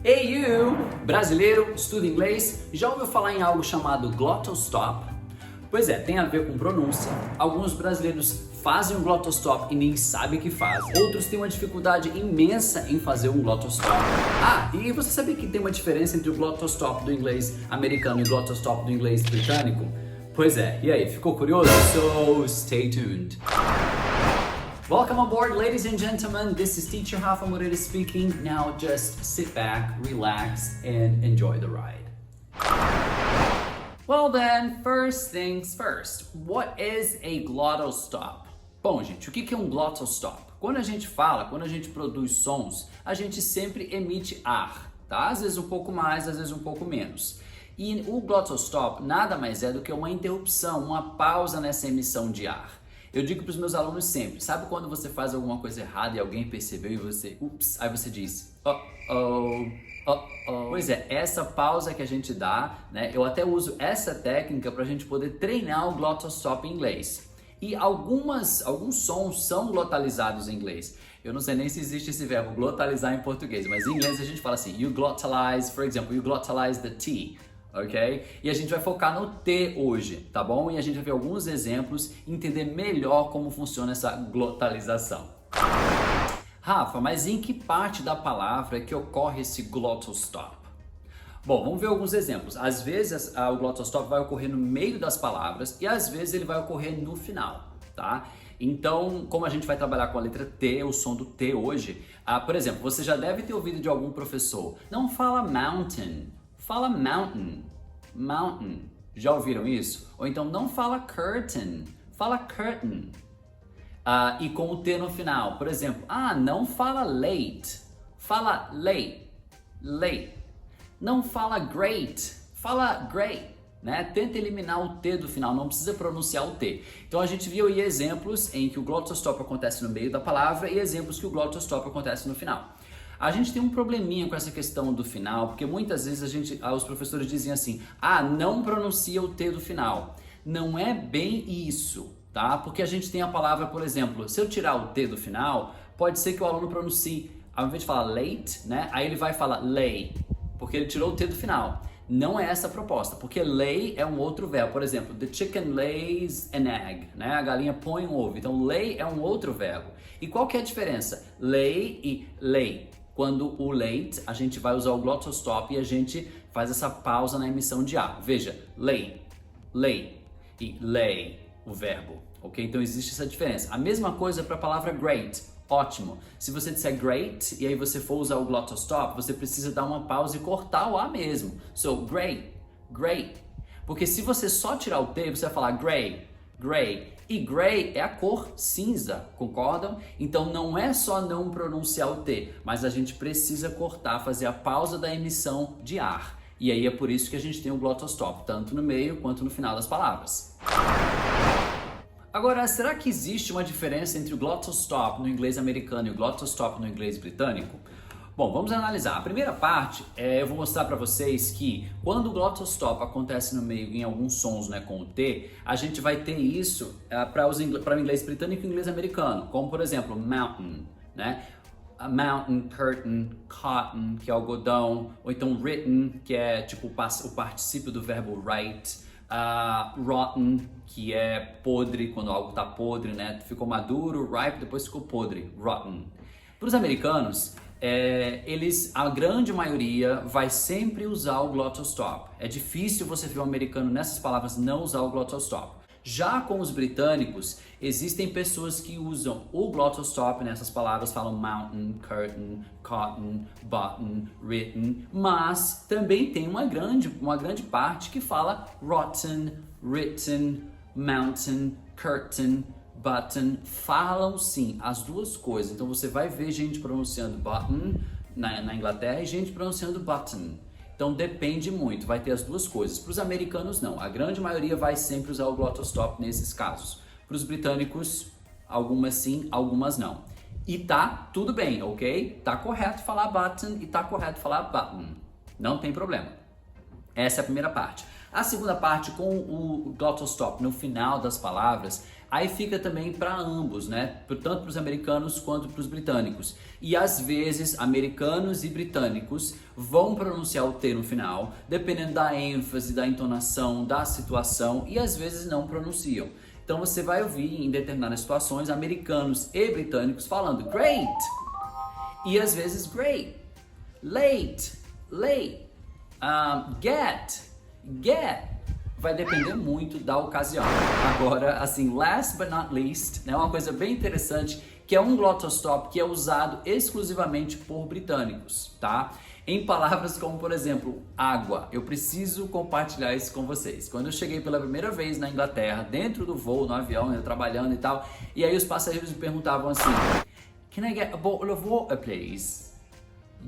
Hey you, brasileiro, estuda inglês, já ouviu falar em algo chamado glottal stop? Pois é, tem a ver com pronúncia. Alguns brasileiros fazem um glottal stop e nem sabem que fazem. Outros têm uma dificuldade imensa em fazer um glottal stop. Ah, e você sabia que tem uma diferença entre o glottal stop do inglês americano e o glottal stop do inglês britânico? Pois é, e aí, ficou curioso? So stay tuned. Welcome aboard, ladies and gentlemen. This is Teacher Rafa Moreira speaking. Now just sit back, relax, and enjoy the ride. Well then, first things first. What is a glottal stop? Bom, gente, o que é um glottal stop? Quando a gente fala, quando a gente produz sons, a gente sempre emite ar, tá? Às vezes um pouco mais, às vezes um pouco menos. E o glottal stop nada mais é do que uma interrupção, uma pausa nessa emissão de ar. Eu digo para os meus alunos sempre, sabe quando você faz alguma coisa errada e alguém percebeu e você, ups, aí você diz, uh-oh. Pois é, essa pausa que a gente dá, né? Eu até uso essa técnica para a gente poder treinar o glottal stop em inglês. E alguns sons são glotalizados em inglês. Eu não sei nem se existe esse verbo glotalizar em português, mas em inglês a gente fala assim, you glottalize, for example, you glottalize the T. Ok? E a gente vai focar no T hoje, tá bom? E a gente vai ver alguns exemplos e entender melhor como funciona essa glotalização. Rafa, mas em que parte da palavra que ocorre esse glottal stop? Bom, vamos ver alguns exemplos. Às vezes o glottal stop vai ocorrer no meio das palavras e às vezes ele vai ocorrer no final, tá? Então, como a gente vai trabalhar com a letra T, o som do T hoje, por exemplo, você já deve ter ouvido de algum professor, não fala mountain, fala mountain, mountain. Já ouviram isso? Ou então não fala curtain, fala curtain. E com o T no final. Por exemplo, não fala late, fala late, late. Não fala great, fala great. Né? Tenta eliminar o T do final, não precisa pronunciar o T. Então a gente viu aí exemplos em que o glottal stop acontece no meio da palavra e exemplos que o glottal stop acontece no final. A gente tem um probleminha com essa questão do final, porque muitas vezes os professores dizem assim, não pronuncia o T do final. Não é bem isso, tá? Porque a gente tem a palavra, por exemplo, se eu tirar o T do final, pode ser que o aluno pronuncie, ao invés de falar late, né? Aí ele vai falar lay, porque ele tirou o T do final. Não é essa a proposta, porque lay é um outro verbo. Por exemplo, the chicken lays an egg, né? A galinha põe um ovo. Então, lay é um outro verbo. E qual que é a diferença? Lay e lay. Quando o late, a gente vai usar o glottal stop e a gente faz essa pausa na emissão de ar. Veja, lay, lay e lay, o verbo, ok? Então existe essa diferença. A mesma coisa para a palavra great, ótimo. Se você disser great e aí você for usar o glottal stop, você precisa dar uma pausa e cortar o A mesmo. So, great, great. Porque se você só tirar o T, você vai falar gray, gray. E gray é a cor cinza, concordam? Então não é só não pronunciar o T, mas a gente precisa cortar, fazer a pausa da emissão de ar. E aí é por isso que a gente tem o glottal stop, tanto no meio quanto no final das palavras. Agora, será que existe uma diferença entre o glottal stop no inglês americano e o glottal stop no inglês britânico? Bom, vamos analisar. A primeira parte, eu vou mostrar para vocês que quando o glottal stop acontece no meio em alguns sons, né, com o T, a gente vai ter isso para o inglês britânico e o inglês americano, como por exemplo, mountain, né? Mountain, curtain, cotton, que é algodão, ou então written, que é tipo o particípio do verbo write, rotten, que é podre, quando algo está podre, né? Ficou maduro, ripe, depois ficou podre, rotten. Para os americanos, a grande maioria vai sempre usar o glottal stop. É difícil você ver um americano nessas palavras não usar o glottal stop. Já com os britânicos, existem pessoas que usam o glottal stop nessas palavras, falam mountain, curtain, cotton, button, written, mas também tem uma grande parte que fala rotten, written, mountain, curtain, button. Falam sim as duas coisas. Então você vai ver gente pronunciando button na Inglaterra e gente pronunciando button. Então depende muito, vai ter as duas coisas. Para os americanos não, a grande maioria vai sempre usar o glottal stop nesses casos. Para os britânicos, algumas sim, algumas não. E tá tudo bem, ok? Tá correto falar button e tá correto falar button. Não tem problema. Essa é a primeira parte. A segunda parte, com o glottal stop no final das palavras, aí fica também para ambos, né? Tanto para os americanos quanto para os britânicos. E às vezes, americanos e britânicos vão pronunciar o T no final, dependendo da ênfase, da entonação, da situação, e às vezes não pronunciam. Então você vai ouvir em determinadas situações americanos e britânicos falando great e às vezes great, late, get. Vai depender muito da ocasião. Agora, assim, last but not least, né, uma coisa bem interessante, que é um glottal stop que é usado exclusivamente por britânicos, tá? Em palavras como, por exemplo, água. Eu preciso compartilhar isso com vocês. Quando eu cheguei pela primeira vez na Inglaterra, dentro do voo, no avião, eu trabalhando e tal, e aí os passageiros me perguntavam assim, can I get a bottle of water, please?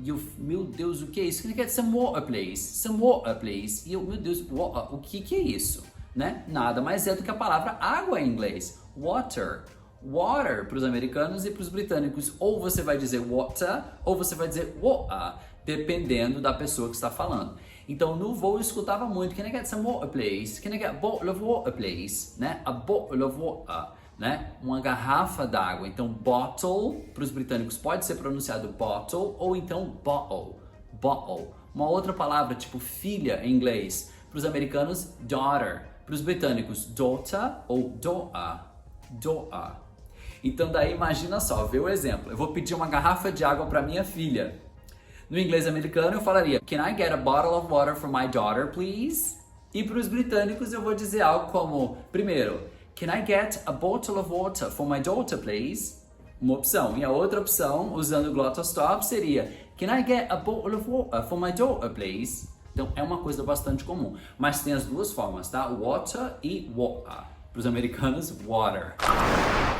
E eu, meu Deus, o que é isso? Can I get some water, please? Some water, please? E eu, meu Deus, water, o que é isso? Né? Nada mais é do que a palavra água em inglês. Water. Water para os americanos e para os britânicos. Ou você vai dizer water, ou você vai dizer water, dependendo da pessoa que está falando. Então, no voo eu escutava muito, can I get some water, please? Can I get a bottle of water, please? Né? A bottle of water. Né? Uma garrafa d'água. Então, bottle, para os britânicos, pode ser pronunciado bottle ou então bottle. Uma outra palavra, tipo filha em inglês. Para os americanos, daughter. Para os britânicos, daughter ou daughter. Então, daí imagina só, vê o exemplo. Eu vou pedir uma garrafa de água para minha filha. No inglês americano, eu falaria, can I get a bottle of water for my daughter, please? E para os britânicos, eu vou dizer algo como, primeiro, can I get a bottle of water for my daughter, please? Uma opção. E a outra opção, usando o glottal stop, seria can I get a bottle of water for my daughter, please? Então, é uma coisa bastante comum. Mas tem as duas formas, tá? Water e water. Para os americanos, water.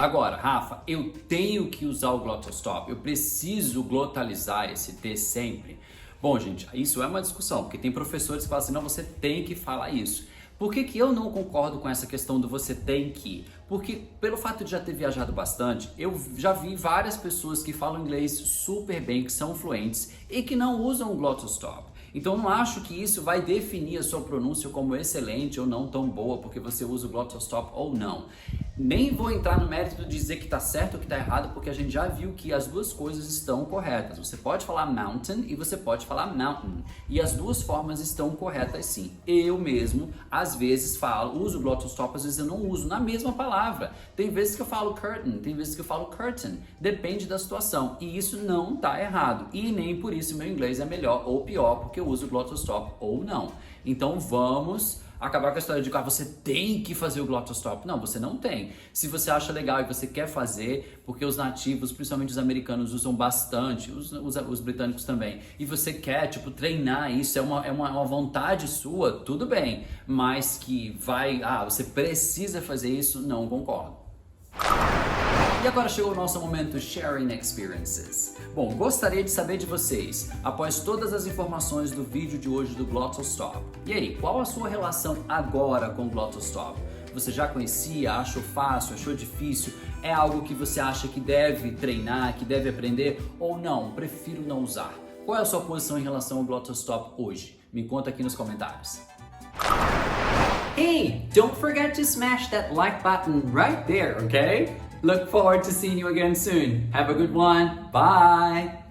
Agora, Rafa, eu tenho que usar o glottal stop. Eu preciso glotalizar esse T sempre. Bom, gente, isso é uma discussão, porque tem professores que falam assim, não, você tem que falar isso. Por que eu não concordo com essa questão do você tem que? Porque pelo fato de já ter viajado bastante, eu já vi várias pessoas que falam inglês super bem, que são fluentes e que não usam o glottal stop. Então eu não acho que isso vai definir a sua pronúncia como excelente ou não tão boa porque você usa o glottal stop ou não. Nem vou entrar no mérito de dizer que está certo ou que está errado, porque a gente já viu que as duas coisas estão corretas. Você pode falar mountain e você pode falar mountain. E as duas formas estão corretas sim. Eu mesmo, às vezes uso o glottal stop, às vezes eu não uso na mesma palavra. Tem vezes que eu falo curtain, tem vezes que eu falo curtain. Depende da situação. E isso não está errado. E nem por isso meu inglês é melhor ou pior, porque eu uso o glottal stop ou não. Então vamos acabar com a história de que você tem que fazer o glottal stop. Não, você não tem. Se você acha legal e você quer fazer, porque os nativos, principalmente os americanos, usam bastante, os britânicos também, e você quer, tipo, treinar isso, é uma vontade sua, tudo bem. Mas que você precisa fazer isso, não concordo. E agora chegou o nosso momento Sharing Experiences. Bom, gostaria de saber de vocês, após todas as informações do vídeo de hoje do glottal stop. E aí, qual a sua relação agora com o glottal stop? Você já conhecia, achou fácil, achou difícil? É algo que você acha que deve treinar, que deve aprender? Ou não, prefiro não usar? Qual é a sua posição em relação ao glottal stop hoje? Me conta aqui nos comentários. Hey, don't forget to smash that like button right there, okay? Look forward to seeing you again soon. Have a good one. Bye.